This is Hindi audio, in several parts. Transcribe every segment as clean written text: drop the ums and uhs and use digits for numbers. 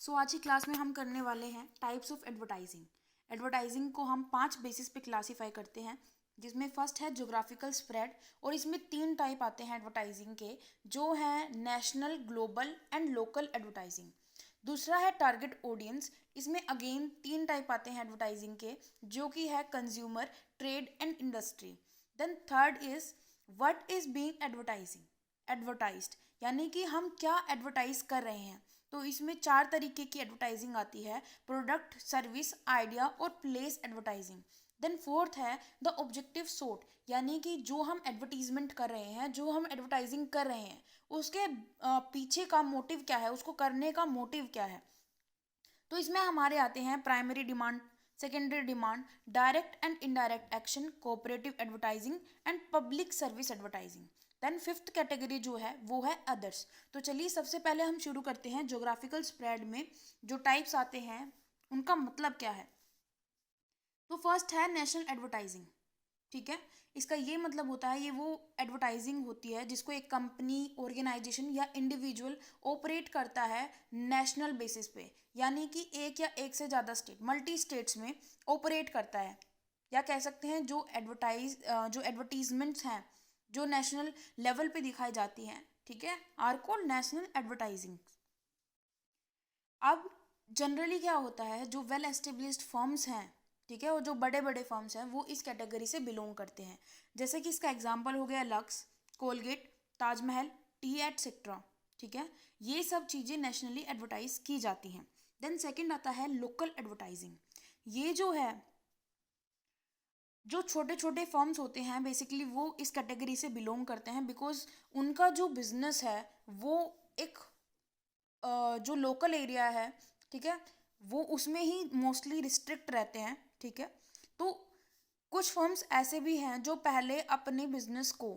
सो आज की क्लास में हम करने वाले हैं टाइप्स ऑफ एडवर्टाइजिंग। एडवर्टाइजिंग को हम 5 बेसिस पे क्लासीफाई करते हैं, जिसमें फर्स्ट है ज्योग्राफिकल स्प्रेड, और इसमें 3 टाइप आते हैं एडवर्टाइजिंग के, जो हैं national, global and local advertising. दूसरा है टारगेट ऑडियंस, इसमें अगेन 3 टाइप आते हैं एडवर्टाइजिंग के, जो कि है consumer, trade and industry. Then third is what is being advertised, यानी कि हम क्या एडवर्टाइज कर रहे हैं। तो इसमें 4 तरीके की एडवर्टाइजिंग आती है: प्रोडक्ट, सर्विस, आइडिया और प्लेस एडवर्टाइजिंग। देन फोर्थ है द ऑब्जेक्टिव सोट, यानी कि जो हम एडवर्टीजमेंट कर रहे हैं, जो हम एडवर्टाइजिंग कर रहे हैं, उसके पीछे का मोटिव क्या है, उसको करने का मोटिव क्या है। तो इसमें हमारे आते हैं primary demand, secondary demand, direct and indirect action, cooperative advertising and public service advertising. Then fifth category जो है वो है अदर्स। तो चलिए सबसे पहले हम शुरू करते हैं ज्योग्राफिकल स्प्रेड में जो टाइप्स आते हैं उनका मतलब क्या है। तो फर्स्ट है नेशनल एडवर्टाइजिंग। ठीक है, इसका ये मतलब होता है, ये वो एडवर्टाइजिंग होती है जिसको एक कंपनी, ऑर्गेनाइजेशन या इंडिविजुअल ऑपरेट करता है नेशनल बेसिस पे, यानी कि एक या एक से ज़्यादा स्टेट, मल्टी स्टेट्स में ऑपरेट करता है। या कह सकते हैं जो एडवर्टीजमेंट्स हैं जो नेशनल लेवल पे दिखाई जाती हैं, ठीक है, आर कॉल्ड नेशनल एडवर्टाइजिंग। अब जनरली क्या होता है, जो वेल एस्टेब्लिश्ड फर्म्स हैं, ठीक है, और जो बड़े बड़े फर्म्स हैं वो इस कैटेगरी से बिलोंग करते हैं। जैसे कि इसका एग्जांपल हो गया lux, Colgate, Taj Mahal, T etcetera. ठीक है, ये सब चीज़ें नेशनली एडवर्टाइज की जाती हैं। देन सेकंड आता है लोकल एडवर्टाइजिंग। ये जो है, जो छोटे छोटे फर्म्स होते हैं बेसिकली वो इस कैटेगरी से बिलोंग करते हैं, बिकॉज उनका जो बिजनेस है वो एक जो लोकल एरिया है, ठीक है, वो उसमें ही मोस्टली रिस्ट्रिक्ट रहते हैं। ठीक है, तो कुछ फर्म्स ऐसे भी हैं जो पहले अपने बिजनेस को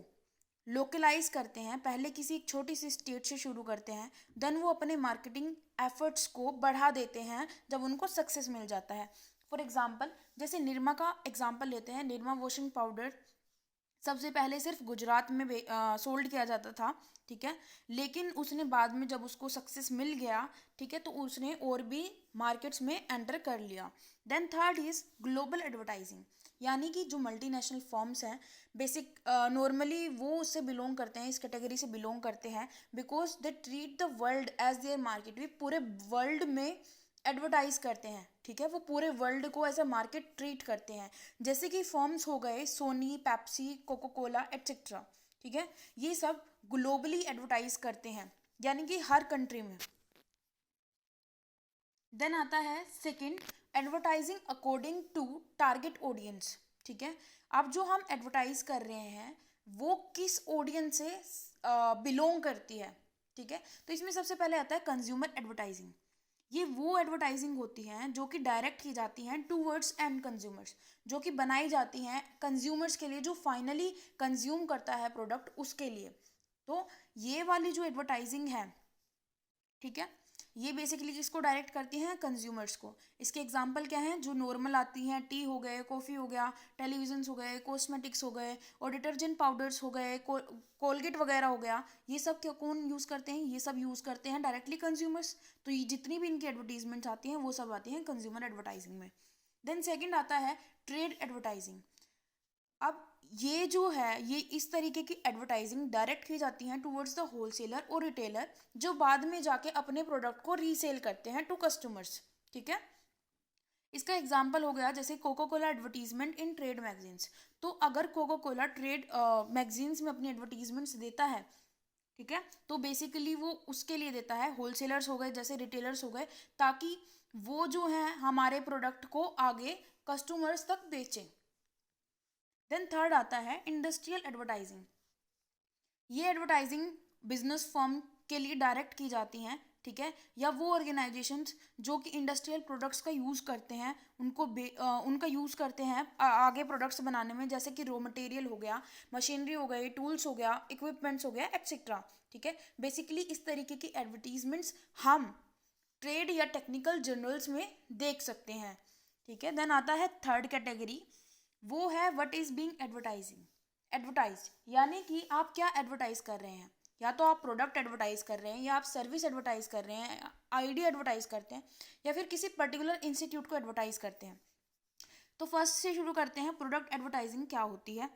लोकलाइज करते हैं, पहले किसी एक छोटी सी स्टेट से शुरू करते हैं, देन वो अपने मार्केटिंग एफर्ट्स को बढ़ा देते हैं जब उनको सक्सेस मिल जाता है। फॉर एग्जांपल जैसे निरमा का एग्जांपल लेते हैं, निरमा वॉशिंग पाउडर सबसे पहले सिर्फ गुजरात में सोल्ड किया जाता था। ठीक है, लेकिन उसने बाद में जब उसको सक्सेस मिल गया, ठीक है, तो उसने और भी मार्केट्स में एंटर कर लिया। Then third is global advertising, यानी कि जो मल्टीनेशनल फॉर्म्स हैं बेसिक नॉर्मली वो उससे बिलोंग करते हैं, इस कैटेगरी से बिलोंग करते हैं, because they treat the world as their market. वे पूरे वर्ल्ड में एडवर्टाइज करते हैं, ठीक है, वो पूरे वर्ल्ड को एज अ मार्केट ट्रीट करते हैं। जैसे कि फर्म्स हो गए Sony, Pepsi, Coca Cola et cetera. ठीक है, ये सब ग्लोबली एडवर्टाइज करते हैं, यानी कि हर कंट्री में। देन आता है second, advertising according to target audience. ठीक है, अब जो हम एडवर्टाइज कर रहे हैं वो किस ऑडियंस से बिलोंग करती है। ठीक है, तो इसमें सबसे पहले आता है कंज्यूमर एडवर्टाइजिंग। ये वो एडवर्टाइजिंग होती हैं जो कि डायरेक्ट की जाती हैं टूवर्ड्स एंड कंज्यूमर्स, जो कि बनाई जाती हैं कंज्यूमर्स के लिए, जो फाइनली कंज्यूम करता है प्रोडक्ट उसके लिए। तो ये वाली जो एडवर्टाइजिंग है, ठीक है, ये बेसिकली किसको डायरेक्ट करती हैं, कंज्यूमर्स को। इसके एग्जांपल क्या हैं, जो नॉर्मल आती हैं, टी हो गए, कॉफ़ी हो गया, टेलीविजन्स हो गए, कॉस्मेटिक्स हो गए, और डिटर्जेंट पाउडर्स हो गए, कोलगेट वगैरह हो गया। ये सब क्या कौन यूज़ करते हैं, ये सब यूज़ करते हैं डायरेक्टली कंज्यूमर्स। तो ये जितनी भी इनकी एडवर्टीजमेंट्स आती हैं वो सब आती हैं कंज्यूमर एडवर्टाइजिंग में। देन सेकेंड आता है ट्रेड एडवर्टाइजिंग। अब ये जो है, ये इस तरीके की एडवर्टाइजिंग डायरेक्ट की जाती हैं टुवर्ड्स द होलसेलर और रिटेलर, जो बाद में जाके अपने प्रोडक्ट को रीसेल करते हैं टू कस्टमर्स। ठीक है, इसका एग्जांपल हो गया जैसे Coca Cola advertisement in trade magazines. तो अगर कोको कोला ट्रेड मैगजीन्स में अपनी एडवर्टीजमेंट्स देता है, ठीक है, तो बेसिकली वो उसके लिए देता है, होलसेलर्स हो गए जैसे रिटेलर्स हो गए, ताकि वो जो है हमारे प्रोडक्ट को आगे कस्टमर्स तक बेचें। देन थर्ड आता है इंडस्ट्रियल एडवर्टाइजिंग। ये एडवर्टाइजिंग बिजनेस फर्म के लिए डायरेक्ट की जाती हैं, ठीक है, या वो ऑर्गेनाइजेशंस जो कि इंडस्ट्रियल प्रोडक्ट्स का यूज़ करते हैं, उनका यूज़ करते हैं आगे प्रोडक्ट्स बनाने में, जैसे कि रॉ मटेरियल हो गया, मशीनरी हो गई, टूल्स हो गया, इक्विपमेंट्स हो गया एटसेट्रा। ठीक है, बेसिकली इस तरीके की एडवर्टीजमेंट्स हम ट्रेड या टेक्निकल जर्नल्स में देख सकते हैं। ठीक है, देन आता है थर्ड कैटेगरी, वो है व्हाट इज बीइंग एडवर्टाइज, यानी कि आप क्या एडवर्टाइज कर रहे हैं। या तो आप प्रोडक्ट एडवर्टाइज कर रहे हैं, या आप सर्विस एडवर्टाइज कर रहे हैं, आइडिया एडवर्टाइज करते हैं, या फिर किसी पर्टिकुलर इंस्टीट्यूट को एडवर्टाइज करते हैं। तो फर्स्ट से शुरू करते हैं, प्रोडक्ट एडवर्टाइजिंग क्या होती है।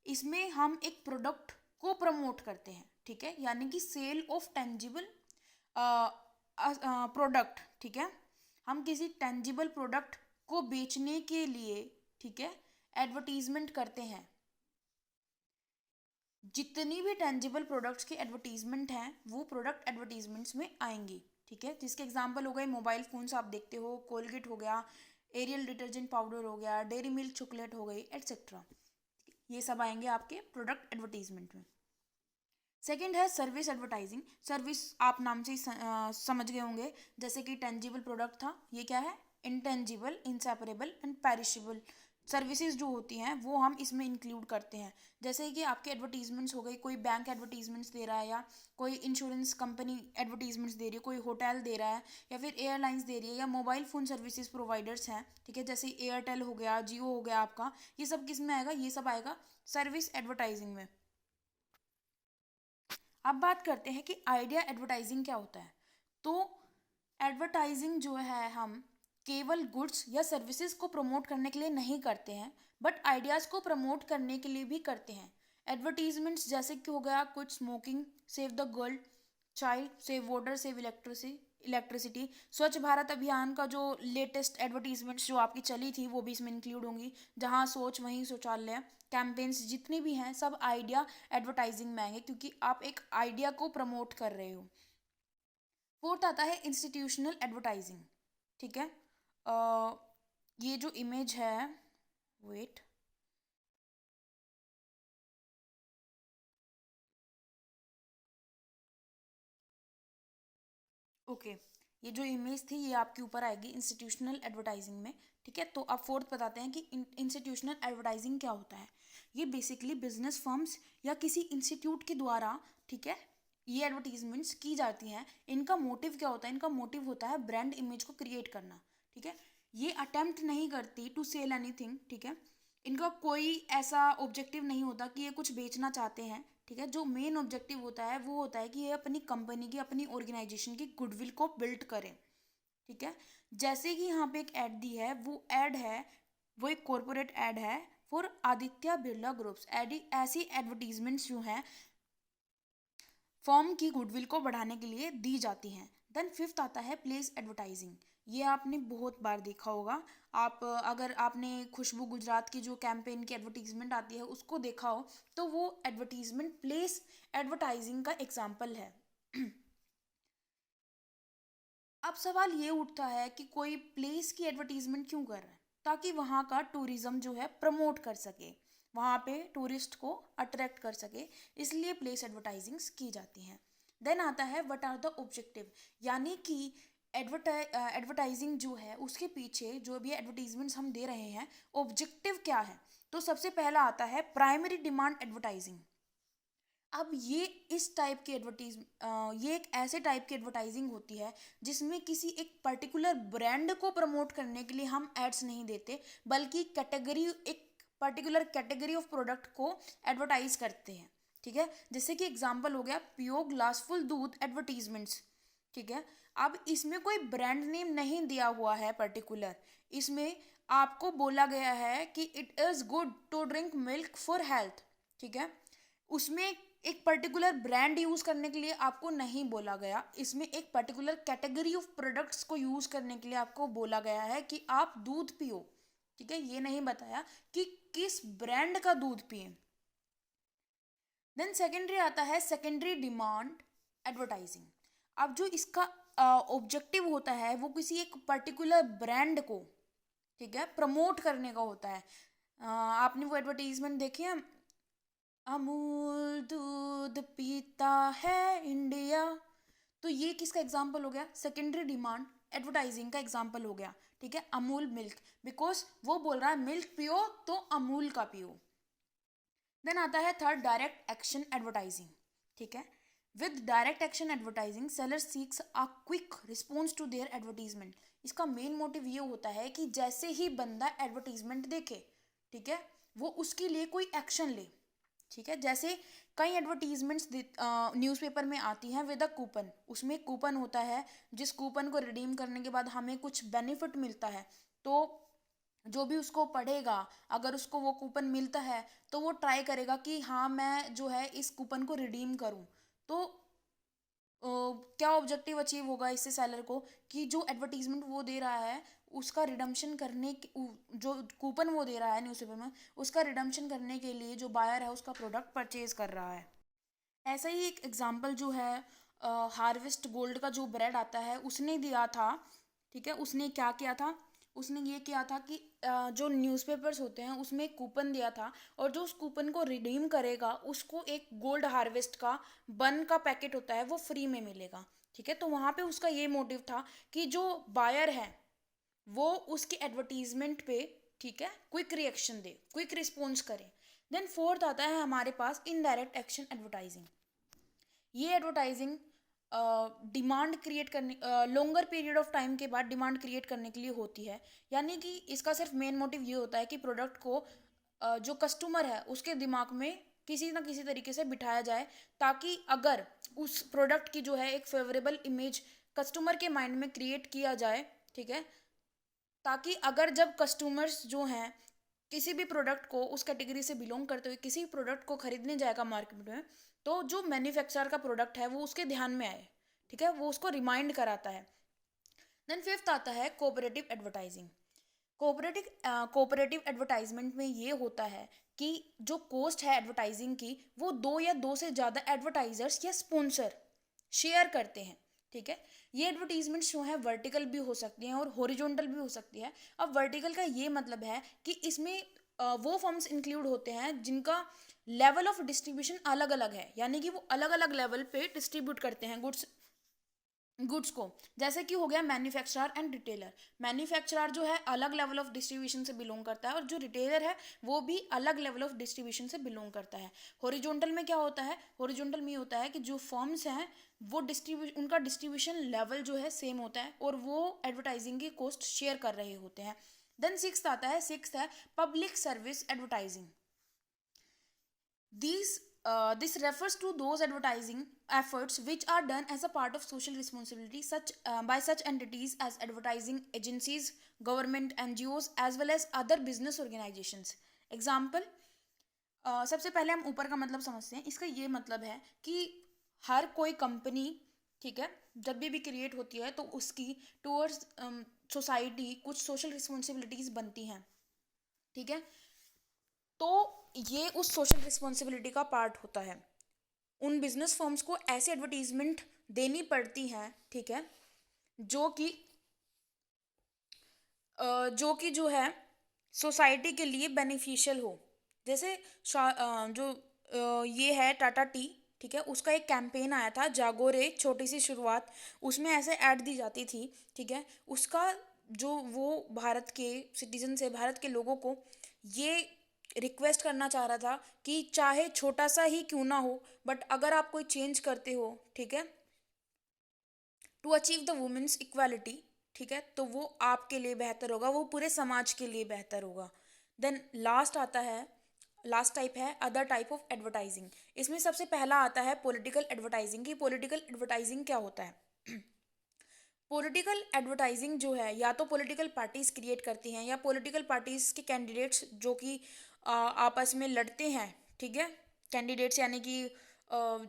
इसमें हम एक प्रोडक्ट को प्रमोट करते हैं, ठीक है, यानी कि सेल ऑफ टेंजिबल प्रोडक्ट, ठीक है, हम किसी टेंजिबल प्रोडक्ट को बेचने के लिए, ठीक है, एडवर्टीजमेंट करते हैं। जितनी भी टेंजिबल प्रोडक्ट्स के एडवर्टीजमेंट हैं वो प्रोडक्ट एडवर्टीजमेंट्स में आएंगी, ठीक है, जिसके एग्जांपल हो गए मोबाइल फोन्स आप देखते हो, कोलगेट हो गया, एरियल डिटर्जेंट पाउडर हो गया, डेयरी मिल्क चॉकलेट हो गई, एटसेट्रा, ये सब आएंगे आपके प्रोडक्ट एडवर्टीजमेंट में। सेकेंड है सर्विस एडवर्टाइजिंग। सर्विस आप नाम से ही समझ गए होंगे, जैसे कि टेंजिबल प्रोडक्ट था, ये क्या है, intangible, inseparable and perishable services जो होती हैं वो हम इसमें इंक्लूड करते हैं। जैसे कि आपके एडवर्टीजमेंट्स हो गई, कोई बैंक एडवर्टीजमेंट्स दे रहा है, या कोई इंश्योरेंस कंपनी एडवर्टीजमेंट्स दे रही है, कोई होटल दे रहा है, या फिर एयरलाइंस दे रही है, या मोबाइल फ़ोन सर्विसेज प्रोवाइडर्स हैं, ठीक है, जैसे एयरटेल हो गया, जियो हो गया आपका, ये सब किस में आएगा, ये सब आएगा सर्विस एडवर्टाइजिंग में। अब बात करते हैं कि आइडिया एडवर्टाइजिंग क्या होता है। तो एडवर्टाइजिंग जो है हम केवल गुड्स या सर्विसेज को प्रमोट करने के लिए नहीं करते हैं, बट आइडियाज़ को प्रमोट करने के लिए भी करते हैं। एडवर्टीजमेंट्स जैसे कि हो गया कुछ smoking save the girl child, save water save electricity, स्वच्छ भारत अभियान का जो लेटेस्ट एडवर्टीजमेंट्स जो आपकी चली थी वो भी इसमें इंक्लूड होंगी, जहाँ सोच वहीं शौचालय कैंपेन्स जितनी भी हैं सब आइडिया एडवर्टाइजिंग में आएंगे, क्योंकि आप एक आइडिया को प्रमोट कर रहे हो। फोर्थ आता है इंस्टीट्यूशनल एडवर्टाइजिंग, ठीक है, ये जो इमेज है, वेट, ओके, ये जो इमेज थी ये आपके ऊपर आएगी इंस्टीट्यूशनल एडवर्टाइजिंग में, ठीक है। तो अब फोर्थ बताते हैं कि इंस्टीट्यूशनल एडवर्टाइजिंग क्या होता है। ये बेसिकली बिजनेस फर्म्स या किसी इंस्टीट्यूट के द्वारा, ठीक है, ये एडवर्टीजमेंट्स की जाती हैं। इनका मोटिव क्या होता है, इनका मोटिव होता है ब्रांड इमेज को क्रिएट करना, ठीक है। ये अटेम्प्ट नहीं करती टू सेल एनीथिंग, ठीक है, इनका कोई ऐसा ऑब्जेक्टिव नहीं होता कि ये कुछ बेचना चाहते हैं, ठीक है। जो मेन ऑब्जेक्टिव होता है वो होता है कि ये अपनी कंपनी की, अपनी ऑर्गेनाइजेशन की गुडविल को बिल्ड करें, ठीक है। जैसे कि यहाँ पे एक ऐड दी है, वो ऐड है, वो एक कॉरपोरेट ऐड है फॉर आदित्य बिरला ग्रुप्स। ऐसी एडवर्टीजमेंट्स जो हैं फर्म की गुडविल को बढ़ाने के लिए दी जाती हैं। देन फिफ्थ आता है प्लेस एडवर्टाइजिंग। ये आपने बहुत बार देखा होगा, आप अगर आपने खुशबू गुजरात की जो कैंपेन की एडवर्टीजमेंट आती है उसको देखा हो, तो वो एडवर्टीजमेंट प्लेस एडवर्टाइजिंग का एग्जाम्पल है। अब सवाल ये उठता है कि कोई प्लेस की एडवर्टीजमेंट क्यों कर रहा है, ताकि वहाँ का टूरिज्म जो है प्रमोट कर सके, वहाँ पे टूरिस्ट को अट्रैक्ट कर सके, इसलिए प्लेस एडवर्टाइजिंग्स की जाती हैं। देन आता है व्हाट आर द ऑब्जेक्टिव, यानी कि एडवर्टाइजिंग जो है उसके पीछे जो भी एडवर्टीजमेंट्स हम दे रहे हैं ऑब्जेक्टिव क्या है। तो सबसे पहला आता है प्राइमरी डिमांड एडवर्टाइजिंग। अब ये इस टाइप की ये एक ऐसे टाइप की एडवर्टाइजिंग होती है जिसमें किसी एक पर्टिकुलर ब्रांड को प्रमोट करने के लिए हम एड्स नहीं देते, बल्कि एक पर्टिकुलर कैटेगरी ऑफ प्रोडक्ट को एडवर्टाइज करते हैं, ठीक है। जैसे कि एग्जांपल हो गया पियो ग्लासफुल दूध एडवर्टीजमेंट्स, ठीक है। अब इसमें कोई ब्रांड नेम नहीं दिया हुआ है पर्टिकुलर, इसमें आपको बोला गया है कि it is good to drink milk for health, ठीक है। उसमें एक पर्टिकुलर ब्रांड यूज़ करने के लिए आपको नहीं बोला गया, इसमें एक पर्टिकुलर कैटेगरी ऑफ प्रोडक्ट्स को यूज़ करने के लिए आपको बोला गया है कि आप दूध पियो, ठीक है, ये नहीं बताया कि किस ब्रांड का दूध पिए। देन सेकेंडरी आता है सेकेंडरी डिमांड एडवर्टाइजिंग। अब जो इसका ऑब्जेक्टिव होता है वो किसी एक पर्टिकुलर ब्रांड को, ठीक है, प्रमोट करने का होता है। आपने वो एडवर्टीजमेंट देखी है, अमूल दूध पीता है इंडिया, तो ये किसका एग्जाम्पल हो गया, सेकेंडरी डिमांड एडवर्टाइजिंग का एग्जाम्पल हो गया, ठीक है। अमूल मिल्क, बिकॉज वो बोल रहा है मिल्क पियो तो अमूल का पियो। देन आता है थर्ड डायरेक्ट एक्शन एडवर्टाइजिंग, ठीक है। With direct action advertising seller seeks a quick response to their advertisement. इसका मेन मोटिव ये होता है कि जैसे ही बंदा एडवर्टीजमेंट देखे, ठीक है, वो उसके लिए कोई एक्शन ले, ठीक है। जैसे कई एडवर्टीजमेंट्स न्यूज़पेपर में आती हैं विद अ कूपन, उसमें कूपन होता है, जिस कूपन को रिडीम करने के बाद हमें कुछ बेनिफिट मिलता है, तो जो भी उसको पढ़ेगा, अगर उसको वो कूपन मिलता है तो वो ट्राई करेगा कि हाँ मैं जो है इस कूपन को रिडीम करूँ। तो क्या ऑब्जेक्टिव अचीव होगा इससे सेलर को, कि जो एडवर्टीजमेंट वो दे रहा है उसका रिडम्पशन करने जो कूपन वो दे रहा है न्यूज़पेपर में, उसका रिडम्पशन करने के लिए जो बायर है उसका प्रोडक्ट परचेज कर रहा है। ऐसा ही एक एग्जांपल जो है हार्वेस्ट गोल्ड का जो ब्रेड आता है उसने दिया था। ठीक है, उसने क्या किया था, उसने ये किया था कि जो न्यूज़पेपर्स होते हैं उसमें एक कूपन दिया था, और जो उस कूपन को रिडीम करेगा उसको एक गोल्ड हार्वेस्ट का बन का पैकेट होता है वो फ्री में मिलेगा। ठीक है, तो वहाँ पे उसका ये मोटिव था कि जो बायर है वो उसके एडवर्टीजमेंट पे, ठीक है, क्विक रिएक्शन दे, क्विक रिस्पॉन्स करे। देन फोर्थ आता है हमारे पास इनडायरेक्ट एक्शन एडवर्टाइजिंग। ये एडवर्टाइजिंग डिमांड क्रिएट करने, लॉन्गर पीरियड ऑफ टाइम के बाद डिमांड क्रिएट करने के लिए होती है। यानी कि इसका सिर्फ मेन मोटिव ये होता है कि प्रोडक्ट को जो कस्टमर है उसके दिमाग में किसी ना किसी तरीके से बिठाया जाए, ताकि अगर उस प्रोडक्ट की जो है एक फेवरेबल इमेज कस्टमर के माइंड में क्रिएट किया जाए। ठीक है, ताकि अगर जब कस्टमर्स जो हैं किसी भी प्रोडक्ट को उस कैटेगरी से बिलोंग करते हुए किसी प्रोडक्ट को खरीदने जाएगा मार्केट में, तो जो मैन्युफैक्चरर का प्रोडक्ट है वो उसके ध्यान में आए। ठीक है, वो उसको रिमाइंड कराता है। देन फिफ्थ आता है कोऑपरेटिव एडवर्टाइजिंग। कोऑपरेटिव एडवर्टाइजमेंट में ये होता है कि जो कॉस्ट है एडवर्टाइजिंग की वो दो या दो से ज़्यादा एडवर्टाइजर्स या स्पॉन्सर शेयर करते हैं। ठीक है, ये एडवर्टीजमेंट्स जो है वर्टिकल भी हो सकती हैं और हॉरिजॉन्टल भी हो सकती है। अब वर्टिकल का ये मतलब है कि इसमें वो फर्म्स इंक्लूड होते हैं जिनका लेवल ऑफ डिस्ट्रीब्यूशन अलग अलग है, यानी कि वो अलग अलग लेवल पे डिस्ट्रीब्यूट करते हैं गुड्स को। जैसे कि हो गया मैन्युफैक्चरर एंड रिटेलर। मैन्युफैक्चरर जो है अलग लेवल ऑफ डिस्ट्रीब्यूशन से बिलोंग करता है, और जो रिटेलर है वो भी अलग लेवल ऑफ डिस्ट्रीब्यूशन से बिलोंग करता है। हॉरिजॉन्टल में क्या होता है, हॉरिजॉन्टल में होता है कि जो फर्म्स हैं वो उनका डिस्ट्रीब्यूशन लेवल जो है सेम होता है, और वो एडवर्टाइजिंग की कॉस्ट शेयर कर रहे होते हैं। देन सिक्स्थ है public service advertising. This refers to those advertising efforts which are done as a part of social responsibility by such entities as advertising agencies, government, NGOs as well as other business organizations. Example, सबसे पहले हम ऊपर का मतलब समझते हैं। इसका ये मतलब है कि हर कोई कंपनी, ठीक है, जब भी क्रिएट होती है तो उसकी टूवर्ड्स सोसाइटी कुछ सोशल रिस्पॉन्सिबिलिटीज़ बनती हैं। ठीक है, तो ये उस सोशल रिस्पॉन्सिबिलिटी का पार्ट होता है। उन बिजनेस फर्म्स को ऐसे एडवर्टीजमेंट देनी पड़ती हैं, ठीक है, जो कि जो है सोसाइटी के लिए बेनिफिशियल हो। जैसे ये है टाटा टी, ठीक है, उसका एक कैंपेन आया था जागो रे, छोटी सी शुरुआत, उसमें ऐसे ऐड दी जाती थी। ठीक है, उसका जो वो भारत के सिटीजन से, भारत के लोगों को ये रिक्वेस्ट करना चाह रहा था कि चाहे छोटा सा ही क्यों ना हो, बट अगर आप कोई चेंज करते हो, ठीक है, to achieve the women's equality, ठीक है, तो वो आपके लिए बेहतर होगा, वो पूरे समाज के लिए बेहतर होगा। देन लास्ट टाइप है अदर टाइप ऑफ एडवर्टाइजिंग। इसमें सबसे पहला आता है पॉलिटिकल एडवर्टाइजिंग। की पॉलिटिकल एडवर्टाइजिंग क्या होता है? पॉलिटिकल एडवर्टाइजिंग जो है या तो पॉलिटिकल पार्टीज क्रिएट करती हैं या पॉलिटिकल पार्टीज के कैंडिडेट्स जो कि आपस में लड़ते हैं। ठीक है, कैंडिडेट्स यानी कि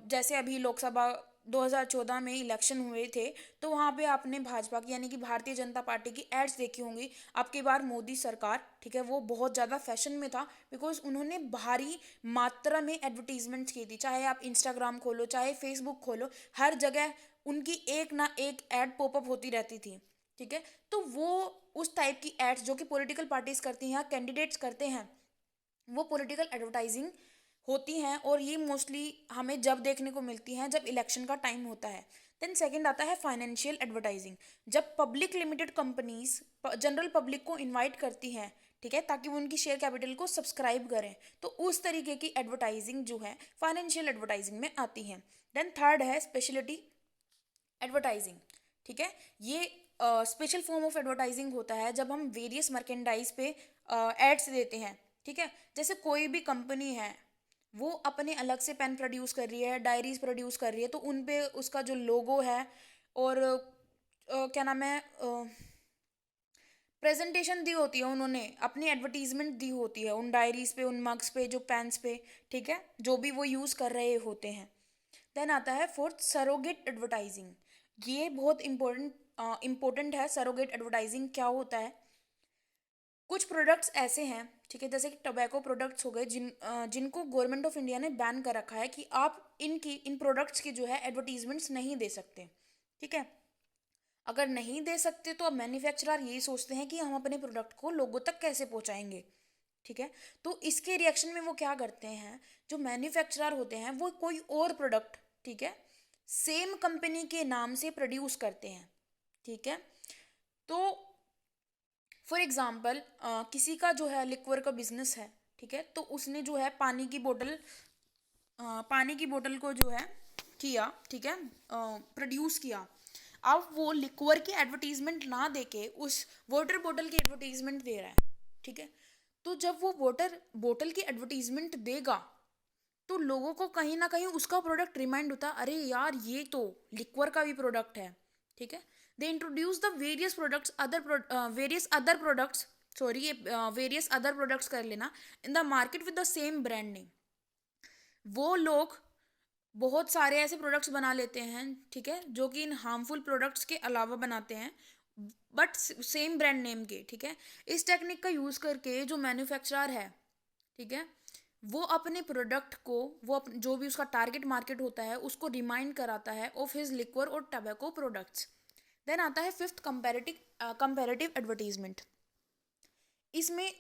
जैसे अभी लोकसभा 2014 में इलेक्शन हुए थे, तो वहाँ पे आपने भाजपा की यानी कि भारतीय जनता पार्टी की एड्स देखी होंगी। अब की बार मोदी सरकार, ठीक है, वो बहुत ज़्यादा फैशन में था, बिकॉज उन्होंने भारी मात्रा में एडवर्टीजमेंट्स की थी। चाहे आप इंस्टाग्राम खोलो, चाहे फेसबुक खोलो, हर जगह उनकी एक ना एक ऐड पॉपअप होती रहती थी। ठीक है, तो वो उस टाइप की एड्स जो कि पॉलिटिकल पार्टीज करती हैं, कैंडिडेट्स करते हैं, वो पॉलिटिकल एडवर्टाइजिंग होती हैं, और ये मोस्टली हमें जब देखने को मिलती हैं जब इलेक्शन का टाइम होता है। देन सेकंड आता है फाइनेंशियल एडवर्टाइजिंग। जब public limited companies general public को इनवाइट करती हैं, ठीक है, ताकि वो उनकी शेयर कैपिटल को सब्सक्राइब करें, तो उस तरीके की एडवर्टाइजिंग जो है फाइनेंशियल एडवर्टाइजिंग में आती है। देन थर्ड है स्पेशलिटी एडवर्टाइजिंग। ठीक है, ये स्पेशल फॉर्म ऑफ एडवर्टाइजिंग होता है जब हम वेरियस मर्केंडाइज पे एड्स देते हैं। ठीक है, जैसे कोई भी कंपनी है, वो अपने अलग से पेन प्रोड्यूस कर रही है, डायरीज प्रोड्यूस कर रही है, तो उन पे उसका जो लोगो है और क्या नाम है, प्रेजेंटेशन दी होती है, उन्होंने अपनी एडवर्टीजमेंट दी होती है उन डायरीज पे, उन मग्स पे, जो पेन्स पे, ठीक है, जो भी वो यूज़ कर रहे होते हैं। देन आता है फोर्थ, सरोगेट एडवर्टाइजिंग। ये बहुत इम्पोर्टेंट है। सरोगेट एडवर्टाइजिंग क्या होता है? कुछ प्रोडक्ट्स ऐसे हैं, ठीक है, जैसे कि टोबैको प्रोडक्ट्स हो गए, जिनको गवर्नमेंट ऑफ इंडिया ने बैन कर रखा है कि आप इन प्रोडक्ट्स की जो है एडवर्टीजमेंट्स नहीं दे सकते, ठीक है। अगर नहीं दे सकते तो अब मैन्युफैक्चरर यही सोचते हैं कि हम अपने प्रोडक्ट को लोगों तक कैसे पहुंचाएंगे, ठीक है। तो इसके रिएक्शन में वो क्या करते हैं, जो मैन्युफैक्चरर होते हैं वो कोई और प्रोडक्ट, ठीक है, सेम कंपनी के नाम से प्रोड्यूस करते हैं, ठीक है। तो फॉर एग्जाम्पल किसी का जो है लिक्वर का बिजनेस है, ठीक है, तो उसने जो है पानी की बोतल को जो है किया, ठीक है, प्रोड्यूस किया। अब वो लिक्वर की एडवर्टीजमेंट ना देके उस वाटर बोतल की एडवर्टीजमेंट दे रहा है, ठीक है। तो जब वो वाटर बोतल की एडवर्टीजमेंट देगा तो लोगों को कहीं ना कहीं उसका प्रोडक्ट रिमाइंड होता है, अरे यार ये तो लिक्वर का भी प्रोडक्ट है, ठीक है। They introduce the various other products, sorry ये वेरियस अदर प्रोडक्ट्स कर लेना, in the market with the same brand name. वो लोग बहुत सारे ऐसे प्रोडक्ट्स बना लेते हैं, ठीक है, जो कि इन हार्मफुल प्रोडक्ट्स के अलावा बनाते हैं, बट सेम ब्रांड नेम के, ठीक है। इस टेक्निक का यूज़ करके जो मैन्युफैक्चरर है, ठीक है, वो अपने प्रोडक्ट को, जो भी उसका टारगेट मार्केट होता है उसको रिमाइंड कराता है ऑफ हिज लिक्वर और टबैको प्रोडक्ट्स। देन आता है फिफ्थ, कंपैरेटिव एडवर्टीजमेंट। इसमें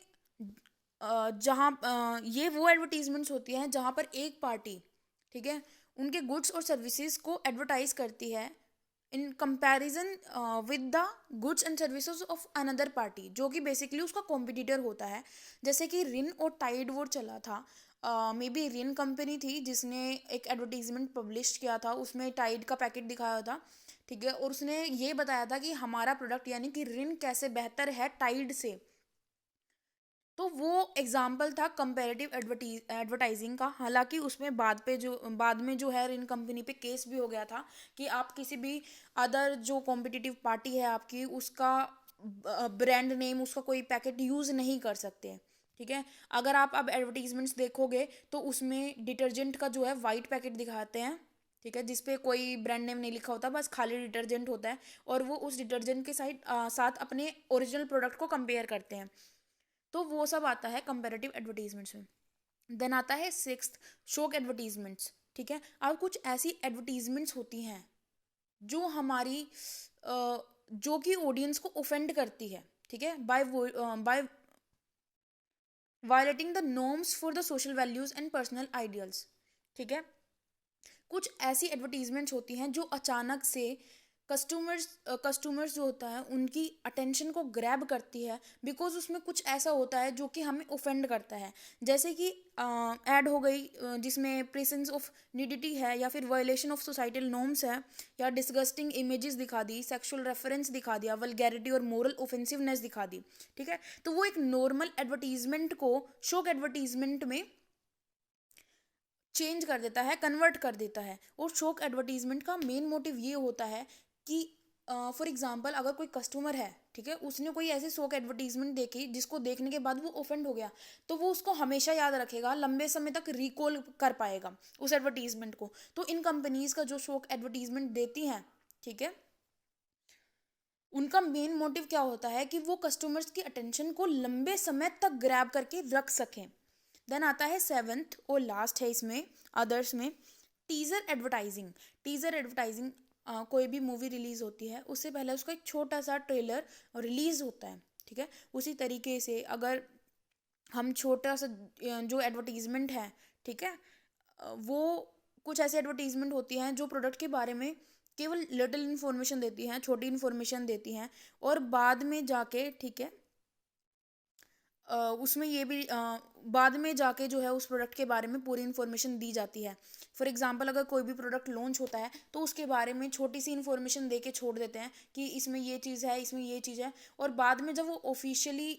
जहाँ ये वो एडवर्टीजमेंट्स होती हैं जहाँ पर एक पार्टी, ठीक है, उनके गुड्स और सर्विसेज को एडवर्टाइज करती है in comparison with the goods and services of another party, जो कि बेसिकली उसका कॉम्पिटिटर होता है। जैसे कि रिन और टाइड वो चला था, मे बी रिन कंपनी थी जिसने एक एडवर्टीजमेंट पब्लिश किया था, उसमें टाइड का पैकेट दिखाया था, ठीक है, और उसने ये बताया था कि हमारा प्रोडक्ट यानी कि रिन कैसे बेहतर है टाइड से। तो वो एग्जाम्पल था कंपैरेटिव एडवर्टाइजिंग का। हालांकि उसमें बाद में जो है इन कंपनी पे केस भी हो गया था कि आप किसी भी अदर जो कॉम्पिटिटिव पार्टी है आपकी, उसका ब्रांड नेम, उसका कोई पैकेट यूज़ नहीं कर सकते, ठीक है। अगर आप अब एडवर्टीजमेंट्स देखोगे तो उसमें डिटर्जेंट का जो है वाइट पैकेट दिखाते हैं, ठीक है, जिसपे कोई ब्रांड नेम नहीं लिखा होता, बस खाली डिटर्जेंट होता है, और वो उस डिटर्जेंट के साथ अपने ओरिजिनल प्रोडक्ट को कंपेयर करते हैं। तो वो सब आता है कंपेरेटिव एडवर्टीजमेंट्स में। देन आता है सिक्स्थ, शोक एडवर्टीजमेंट्स, ठीक है। अब कुछ ऐसी एडवर्टीजमेंट्स होती हैं जो हमारी जो कि ऑडियंस को ऑफेंड करती है, ठीक है, by violating the norms for the social values and personal ideals, ठीक है। कुछ ऐसी एडवर्टीजमेंट्स होती हैं जो अचानक से कस्टमर्स जो होता है उनकी अटेंशन को ग्रैब करती है, बिकॉज उसमें कुछ ऐसा होता है जो कि हमें ऑफेंड करता है। जैसे कि ऐड हो गई जिसमें प्रेजेंस ऑफ निडिटी है, या फिर वायलेशन ऑफ सोसाइटल नॉर्म्स है, या डिस्गस्टिंग इमेजेस दिखा दी, सेक्सुअल रेफरेंस दिखा दिया, वल्गैरिटी और मोरल ऑफेंसिवनेस दिखा दी, ठीक है। तो वो एक नॉर्मल एडवर्टीजमेंट को शोक एडवर्टीजमेंट में चेंज कर देता है, कन्वर्ट कर देता है। और शोक एडवर्टीजमेंट का मेन मोटिव ये होता है कि फॉर एग्जांपल अगर कोई कस्टमर है, ठीक है, उसने कोई ऐसी शोक एडवर्टीजमेंट देखी जिसको देखने के बाद वो ऑफेंड हो गया, तो वो उसको हमेशा याद रखेगा, लंबे समय तक रिकॉल कर पाएगा उस एडवर्टीजमेंट को। तो इन कंपनीज का जो शोक एडवर्टीजमेंट देती हैं, ठीक है, उनका मेन मोटिव क्या होता है कि वो कस्टमर्स की अटेंशन को लंबे समय तक ग्रैब करके रख सकें। देन आता है सेवेंथ और लास्ट है इसमें, अदर्स में, टीजर एडवर्टाइजिंग। टीजर एडवर्टाइजिंग, कोई भी मूवी रिलीज होती है उससे पहले उसका एक छोटा सा ट्रेलर रिलीज होता है, ठीक है। उसी तरीके से अगर हम छोटा सा जो एडवर्टीजमेंट है, ठीक है, वो कुछ ऐसे एडवर्टीजमेंट होती हैं जो प्रोडक्ट के बारे में केवल लिटिल इन्फॉर्मेशन देती हैं, छोटी इन्फॉर्मेशन देती हैं, और बाद में जाके, ठीक है, उसमें ये भी बाद में जाके जो है उस प्रोडक्ट के बारे में पूरी इन्फॉर्मेशन दी जाती है। फॉर एग्जांपल अगर कोई भी प्रोडक्ट लॉन्च होता है तो उसके बारे में छोटी सी इन्फॉर्मेशन दे के छोड़ देते हैं कि इसमें ये चीज़ है, इसमें ये चीज़ है, और बाद में जब वो ऑफिशियली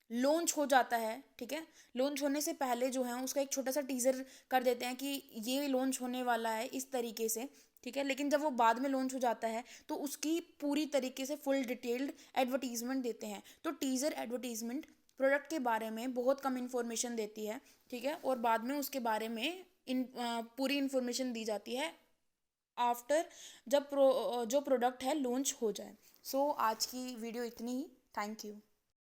लॉन्च हो जाता है, ठीक है, लॉन्च होने से पहले जो है उसका एक छोटा सा टीज़र कर देते हैं कि ये लॉन्च होने वाला है इस तरीके से, ठीक है। लेकिन जब वो बाद में लॉन्च हो जाता है तो उसकी पूरी तरीके से फुल डिटेल्ड एडवर्टीजमेंट देते हैं। तो टीज़र एडवर्टीजमेंट प्रोडक्ट के बारे में बहुत कम इन्फॉर्मेशन देती है, ठीक है, और बाद में उसके बारे में पूरी इन्फॉर्मेशन दी जाती है आफ्टर, जब जो प्रोडक्ट है लॉन्च हो जाए। सो आज की वीडियो इतनी ही। Thank you.